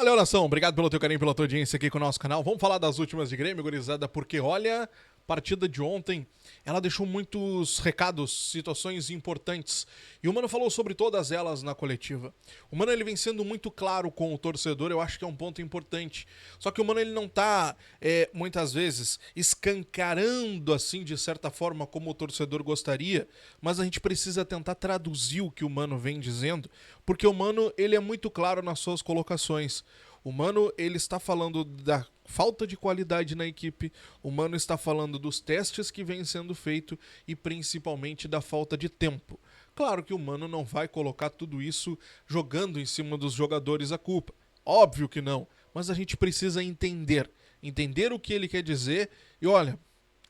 Valeu, nação. Obrigado pelo teu carinho, pela tua audiência aqui com o nosso canal. Vamos falar das últimas de Grêmio, gurizada, porque olha, a partida de ontem, ela deixou muitos recados, situações importantes. E o Mano falou sobre todas elas na coletiva. O Mano, ele vem sendo muito claro com o torcedor, eu acho que é um ponto importante. Só que o Mano, ele não tá, muitas vezes, escancarando, assim, de certa forma, como o torcedor gostaria, mas a gente precisa tentar traduzir o que o Mano vem dizendo, porque o Mano, ele é muito claro nas suas colocações. O Mano, ele está falando da falta de qualidade na equipe, o Mano está falando dos testes que vêm sendo feitos e principalmente da falta de tempo. Claro que o Mano não vai colocar tudo isso jogando em cima dos jogadores a culpa. Óbvio que não, mas a gente precisa entender o que ele quer dizer e olha,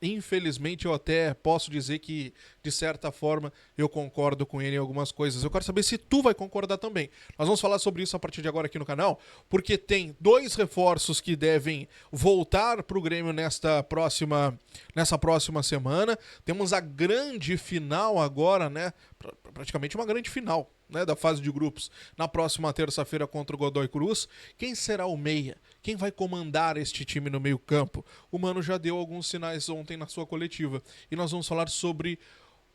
infelizmente eu até posso dizer que, de certa forma, eu concordo com ele em algumas coisas. Eu quero saber se tu vai concordar também. Nós vamos falar sobre isso a partir de agora aqui no canal, porque tem dois reforços que devem voltar pro Grêmio nessa próxima semana. Temos a grande final agora, né? Praticamente uma grande final, né, da fase de grupos, na próxima terça-feira contra o Godoy Cruz. Quem será o meia? Quem vai comandar este time no meio campo? O Mano já deu alguns sinais ontem na sua coletiva. E nós vamos falar sobre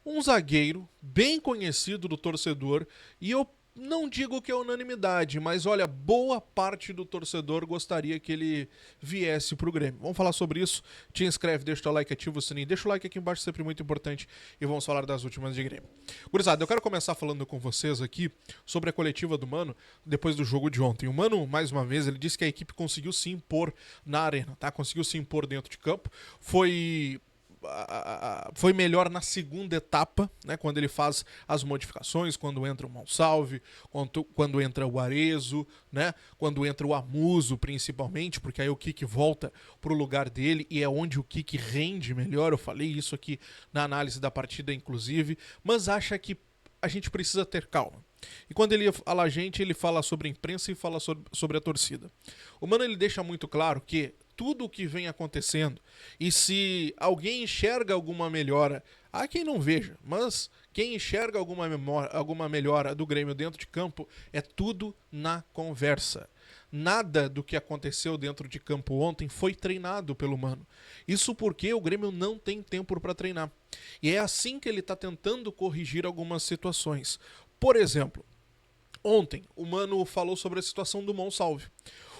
um zagueiro bem conhecido do torcedor. E eu não digo que é unanimidade, mas olha, boa parte do torcedor gostaria que ele viesse pro Grêmio. Vamos falar sobre isso. Te inscreve, deixa o teu like, ativa o sininho, deixa o like aqui embaixo, sempre muito importante. E vamos falar das últimas de Grêmio. Gurizada, eu quero começar falando com vocês aqui sobre a coletiva do Mano depois do jogo de ontem. O Mano, mais uma vez, ele disse que a equipe conseguiu se impor na arena, tá? Conseguiu se impor dentro de campo. Foi melhor na segunda etapa, né, quando ele faz as modificações, quando entra o Monsalve, quando entra o Arezo, né, quando entra o Amuso principalmente, porque aí o Kiki volta pro lugar dele e é onde o Kiki rende melhor. Eu falei isso aqui na análise da partida, inclusive, mas acha que a gente precisa ter calma. E quando ele fala a gente, ele fala sobre a imprensa e fala sobre a torcida. O Mano, ele deixa muito claro que tudo o que vem acontecendo, e se alguém enxerga alguma melhora, há quem não veja, mas quem enxerga alguma melhora do Grêmio dentro de campo, é tudo na conversa. Nada do que aconteceu dentro de campo ontem foi treinado pelo Mano. Isso porque o Grêmio não tem tempo para treinar. E é assim que ele está tentando corrigir algumas situações. Por exemplo, ontem o Mano falou sobre a situação do Monsalve.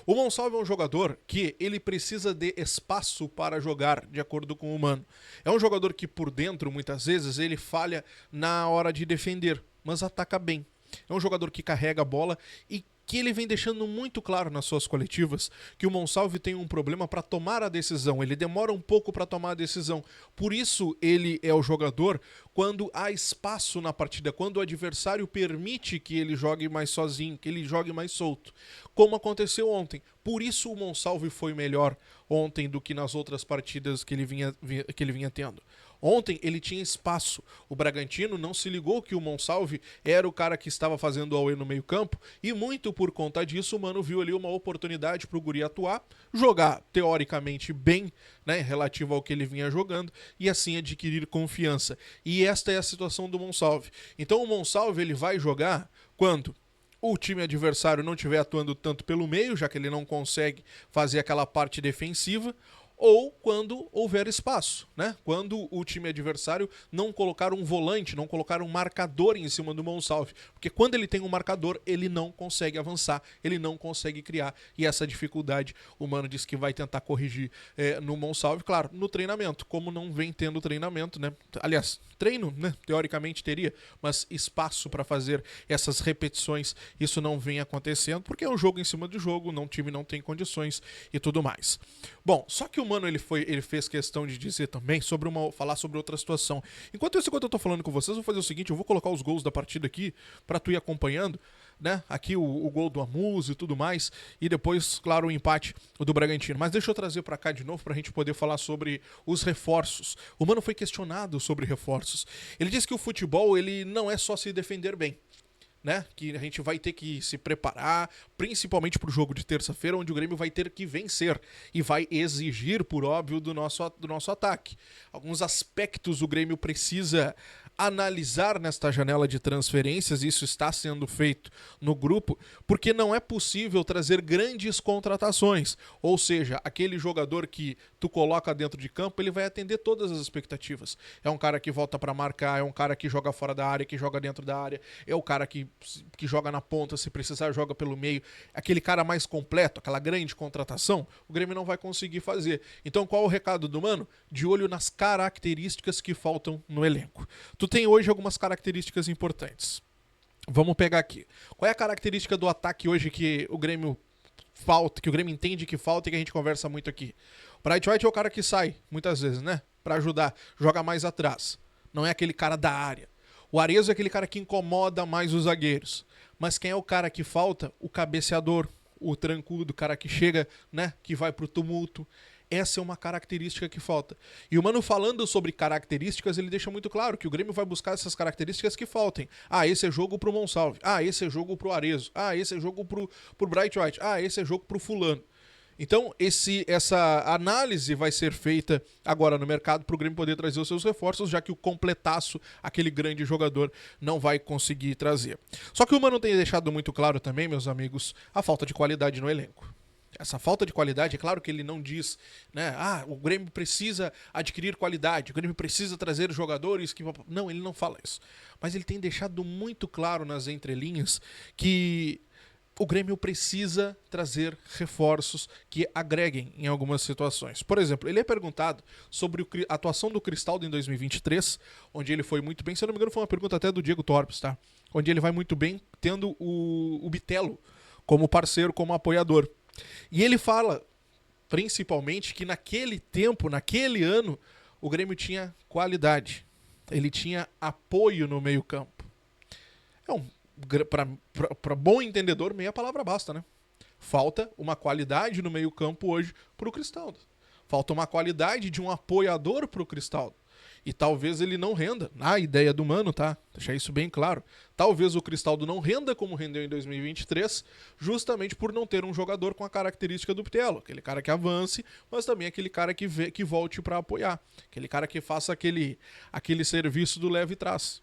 O Monsalve é um jogador que ele precisa de espaço para jogar, de acordo com o Mano. É um jogador que por dentro, muitas vezes, ele falha na hora de defender, mas ataca bem. É um jogador que carrega a bola e que ele vem deixando muito claro nas suas coletivas que o Monsalve tem um problema para tomar a decisão, ele demora um pouco para tomar a decisão, por isso ele é o jogador quando há espaço na partida, quando o adversário permite que ele jogue mais sozinho, que ele jogue mais solto, como aconteceu ontem. Por isso o Monsalve foi melhor ontem do que nas outras partidas que ele vinha tendo. Ontem ele tinha espaço. O Bragantino não se ligou que o Monsalve era o cara que estava fazendo o auê no meio campo e muito por conta disso o Mano viu ali uma oportunidade para o guri atuar, jogar teoricamente bem, né, relativo ao que ele vinha jogando e assim adquirir confiança. E esta é a situação do Monsalve. Então o Monsalve ele vai jogar quando o time adversário não estiver atuando tanto pelo meio, já que ele não consegue fazer aquela parte defensiva, ou quando houver espaço, né? Quando o time adversário não colocar um volante, não colocar um marcador em cima do Monsalve. Porque quando ele tem um marcador, ele não consegue avançar, ele não consegue criar. E essa dificuldade, o Mano disse que vai tentar corrigir no Monsalve, claro, no treinamento. Como não vem tendo treinamento, né? Aliás, treino, né? Teoricamente teria, mas espaço para fazer essas repetições, isso não vem acontecendo, porque é um jogo em cima do jogo, o time não tem condições e tudo mais. Bom, só que o Mano ele fez questão de dizer também falar sobre outra situação. Enquanto eu tô falando com vocês, eu vou fazer o seguinte, eu vou colocar os gols da partida aqui pra tu ir acompanhando, né? Aqui o gol do Amuso e tudo mais, e depois, claro, o empate do Bragantino. Mas deixa eu trazer pra cá de novo pra gente poder falar sobre os reforços. O Mano foi questionado sobre reforços. Ele disse que o futebol ele não é só se defender bem, né? Que a gente vai ter que se preparar, principalmente para o jogo de terça-feira, onde o Grêmio vai ter que vencer e vai exigir, por óbvio, do nosso ataque. Alguns aspectos o Grêmio precisa analisar nesta janela de transferências, isso está sendo feito no grupo, porque não é possível trazer grandes contratações, ou seja, aquele jogador que tu coloca dentro de campo, ele vai atender todas as expectativas. É um cara que volta para marcar, é um cara que joga fora da área, que joga dentro da área, é o cara que joga na ponta, se precisar joga pelo meio, aquele cara mais completo, aquela grande contratação, o Grêmio não vai conseguir fazer. Então qual é o recado do Mano? De olho nas características que faltam no elenco. Tu tem hoje algumas características importantes. Vamos pegar aqui. Qual é a característica do ataque hoje que o Grêmio falta, que o Grêmio entende que falta e que a gente conversa muito aqui? O Bright White é o cara que sai, muitas vezes, né? Pra ajudar, joga mais atrás. Não é aquele cara da área. O Arezzo é aquele cara que incomoda mais os zagueiros. Mas quem é o cara que falta? O cabeceador, o trancudo, o cara que chega, né? Que vai pro tumulto. Essa é uma característica que falta. E o Mano falando sobre características, ele deixa muito claro que o Grêmio vai buscar essas características que faltem. Ah, esse é jogo pro Monsalve. Ah, esse é jogo pro Arezzo. Ah, esse é jogo pro Bright White. Ah, esse é jogo pro fulano. Então, essa análise vai ser feita agora no mercado para o Grêmio poder trazer os seus reforços, já que o completaço, aquele grande jogador, não vai conseguir trazer. Só que o Mano tem deixado muito claro também, meus amigos, a falta de qualidade no elenco. Essa falta de qualidade, é claro que ele não diz, né? Ah, o Grêmio precisa adquirir qualidade, o Grêmio precisa trazer jogadores que... Não, ele não fala isso. Mas ele tem deixado muito claro nas entrelinhas que o Grêmio precisa trazer reforços que agreguem em algumas situações. Por exemplo, ele é perguntado sobre a atuação do Cristaldo em 2023, onde ele foi muito bem. Se eu não me engano, foi uma pergunta até do Diego Torpes, tá? Onde ele vai muito bem, tendo o Bitelo como parceiro, como apoiador. E ele fala, principalmente, que naquele tempo, naquele ano, o Grêmio tinha qualidade. Ele tinha apoio no meio-campo. Para bom entendedor, meia palavra basta, né? Falta uma qualidade no meio-campo hoje pro Cristaldo. Falta uma qualidade de um apoiador pro Cristaldo. E talvez ele não renda, na ideia do Mano, tá? Deixar isso bem claro. Talvez o Cristaldo não renda como rendeu em 2023, justamente por não ter um jogador com a característica do Bitelo. Aquele cara que avance, mas também aquele cara que volte para apoiar. Aquele cara que faça aquele serviço do leve e trás.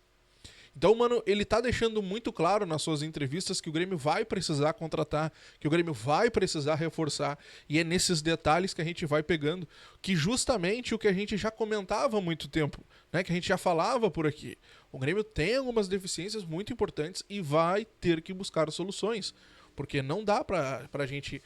Então, mano, ele tá deixando muito claro nas suas entrevistas que o Grêmio vai precisar contratar, que o Grêmio vai precisar reforçar, e é nesses detalhes que a gente vai pegando, que justamente o que a gente já comentava há muito tempo, né, que a gente já falava por aqui. O Grêmio tem algumas deficiências muito importantes e vai ter que buscar soluções, porque não dá pra gente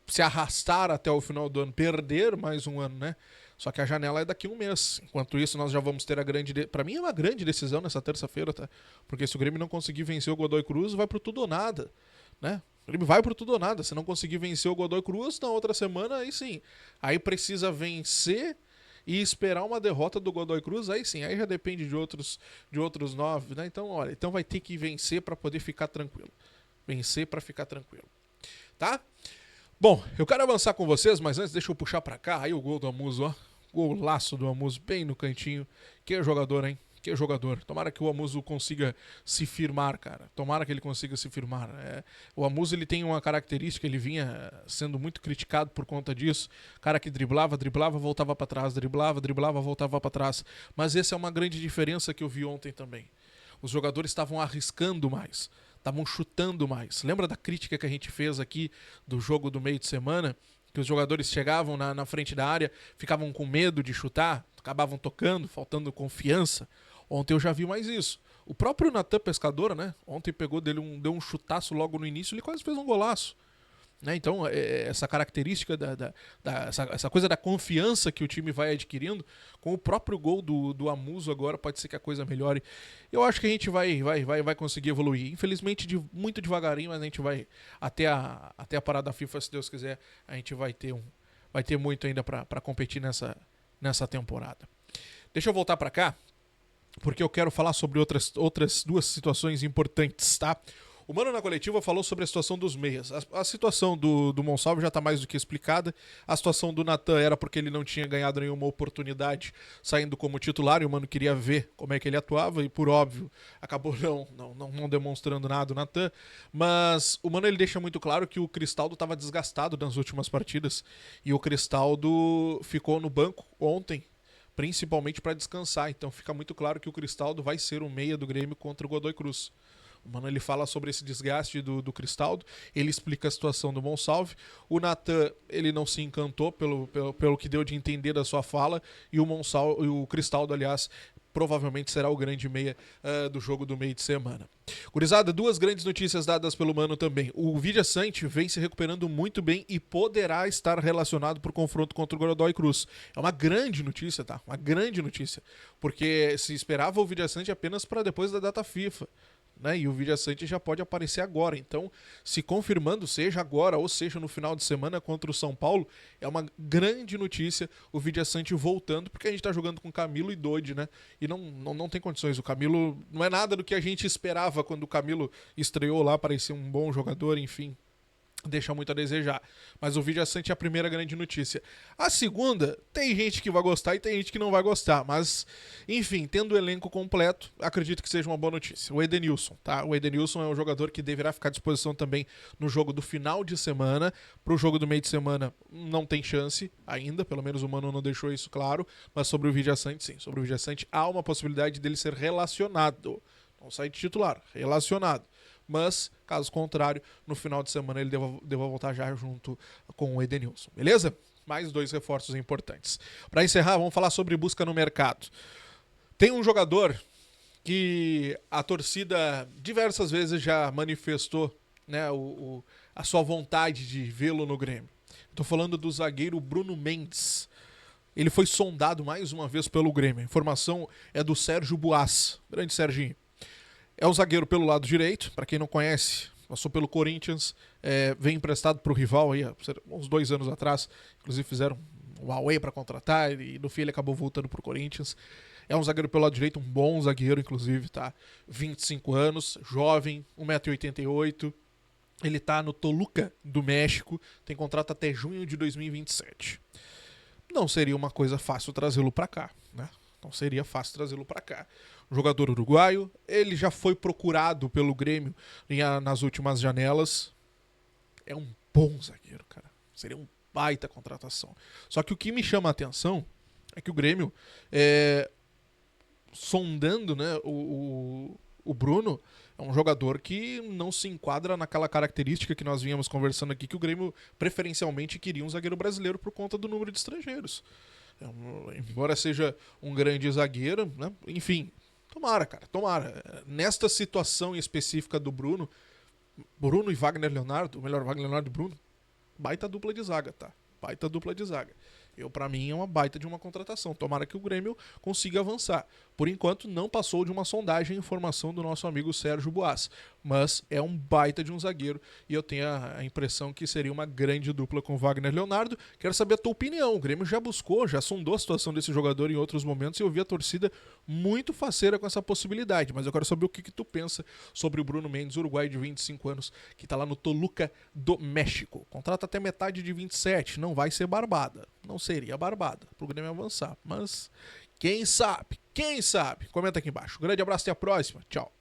se arrastar até o final do ano, perder mais um ano, né? Só que a janela é daqui a um mês. Enquanto isso, nós já vamos ter a grande... Pra mim é uma grande decisão nessa terça-feira, tá? Porque se o Grêmio não conseguir vencer o Godoy Cruz, vai pro tudo ou nada, né? O Grêmio vai pro tudo ou nada. Se não conseguir vencer o Godoy Cruz, na outra semana, aí sim. Aí precisa vencer e esperar uma derrota do Godoy Cruz, aí sim. Aí já depende de outros 9, né? Então, olha, então vai ter que vencer pra poder ficar tranquilo. Vencer pra ficar tranquilo. Tá? Bom, eu quero avançar com vocês, mas antes deixa eu puxar pra cá. Aí o gol do Amuso, ó. Golaço do Amuso, bem no cantinho. Que jogador, hein? Que jogador. Tomara que o Amuso consiga se firmar, cara. Tomara que ele consiga se firmar. O Amuso, ele tem uma característica, ele vinha sendo muito criticado por conta disso. Cara que driblava, voltava pra trás. Driblava, voltava pra trás. Mas essa é uma grande diferença que eu vi ontem também. Os jogadores estavam arriscando mais. Estavam chutando mais. Lembra da crítica que a gente fez aqui do jogo do meio de semana? Que os jogadores chegavam na frente da área, ficavam com medo de chutar, acabavam tocando, faltando confiança. Ontem eu já vi mais isso. O próprio Natan Pescador, né? Ontem pegou dele deu um chutaço logo no início, ele quase fez um golaço. Né? Então, essa característica, essa coisa da confiança que o time vai adquirindo, com o próprio gol do Amuso agora, pode ser que a coisa melhore. Eu acho que a gente vai conseguir evoluir. Infelizmente, muito devagarinho, mas a gente vai até a parada FIFA, se Deus quiser, a gente vai ter muito ainda para competir nessa temporada. Deixa eu voltar para cá, porque eu quero falar sobre outras duas situações importantes, tá? O Mano na coletiva falou sobre a situação dos meias. A situação do Monsalve já está mais do que explicada. A situação do Natan era porque ele não tinha ganhado nenhuma oportunidade saindo como titular e o Mano queria ver como é que ele atuava e, por óbvio, acabou não demonstrando nada o Natan. Mas o Mano ele deixa muito claro que o Cristaldo estava desgastado nas últimas partidas e o Cristaldo ficou no banco ontem principalmente para descansar. Então fica muito claro que o Cristaldo vai ser o meia do Grêmio contra o Godoy Cruz. O Mano ele fala sobre esse desgaste do Cristaldo, ele explica a situação do Monsalve. O Natan ele não se encantou pelo que deu de entender da sua fala, e o Cristaldo, aliás, provavelmente será o grande meia do jogo do meio de semana. Gurizada, duas grandes notícias dadas pelo Mano também. O Villasanti vem se recuperando muito bem e poderá estar relacionado para o confronto contra o Godoy Cruz. É uma grande notícia, tá? Uma grande notícia. Porque se esperava o Villasanti apenas para depois da data FIFA. Né? E o Villasanti já pode aparecer agora. Então, se confirmando, seja agora ou seja no final de semana contra o São Paulo, é uma grande notícia o Villasanti voltando, porque a gente tá jogando com Camilo e Dodi, né? E não tem condições. O Camilo não é nada do que a gente esperava quando o Camilo estreou lá, parecia um bom jogador, enfim. Deixa muito a desejar. Mas o Villasanti é a primeira grande notícia. A segunda, tem gente que vai gostar e tem gente que não vai gostar. Mas, enfim, tendo o elenco completo, acredito que seja uma boa notícia. O Edenilson, tá? O Edenilson é um jogador que deverá ficar à disposição também no jogo do final de semana. Pro jogo do meio de semana não tem chance ainda, pelo menos o Mano não deixou isso claro. Mas sobre o Villasanti, sim. Sobre o Villasanti há uma possibilidade dele ser relacionado. Não sai de titular, relacionado. Mas, caso contrário, no final de semana ele deva voltar já junto com o Edenilson, beleza? Mais dois reforços importantes. Para encerrar, vamos falar sobre busca no mercado. Tem um jogador que a torcida diversas vezes já manifestou, né, a sua vontade de vê-lo no Grêmio. Estou falando do zagueiro Bruno Mendes. Ele foi sondado mais uma vez pelo Grêmio. A informação é do Sérgio Buás. Grande Serginho. É o zagueiro pelo lado direito, para quem não conhece, passou pelo Corinthians, vem emprestado para o rival aí, uns 2 anos atrás, inclusive fizeram um Huawei para contratar e no fim ele acabou voltando para o Corinthians. É um zagueiro pelo lado direito, um bom zagueiro, inclusive, tá? 25 anos, jovem, 1,88 m. Ele tá no Toluca do México, tem contrato até junho de 2027. Não seria uma coisa fácil trazê-lo para cá, né? Não seria fácil trazê-lo para cá. Um jogador uruguaio, ele já foi procurado pelo Grêmio nas últimas janelas. É um bom zagueiro, cara. Seria um baita contratação. Só que o que me chama a atenção é que o Grêmio, sondando, né, o Bruno, é um jogador que não se enquadra naquela característica que nós vínhamos conversando aqui, que o Grêmio preferencialmente queria um zagueiro brasileiro por conta do número de estrangeiros. Embora seja um grande zagueiro, né? Enfim, tomara, cara, tomara. Nesta situação específica do Bruno e Wagner Leonardo, ou melhor, Wagner Leonardo e Bruno, baita dupla de zaga, tá? Baita dupla de zaga. Pra mim, é uma baita de uma contratação. Tomara que o Grêmio consiga avançar. Por enquanto, não passou de uma sondagem a informação do nosso amigo Sérgio Buás. Mas é um baita de um zagueiro e eu tenho a impressão que seria uma grande dupla com o Wagner Leonardo. Quero saber a tua opinião. O Grêmio já buscou, já sondou a situação desse jogador em outros momentos e eu vi a torcida muito faceira com essa possibilidade. Mas eu quero saber o que tu pensa sobre o Bruno Mendes, uruguaio de 25 anos, que tá lá no Toluca do México. Contrato até metade de 27. Não vai ser barbada. Não seria barbada pro Grêmio avançar. Mas quem sabe? Quem sabe? Comenta aqui embaixo. Um grande abraço e até a próxima. Tchau.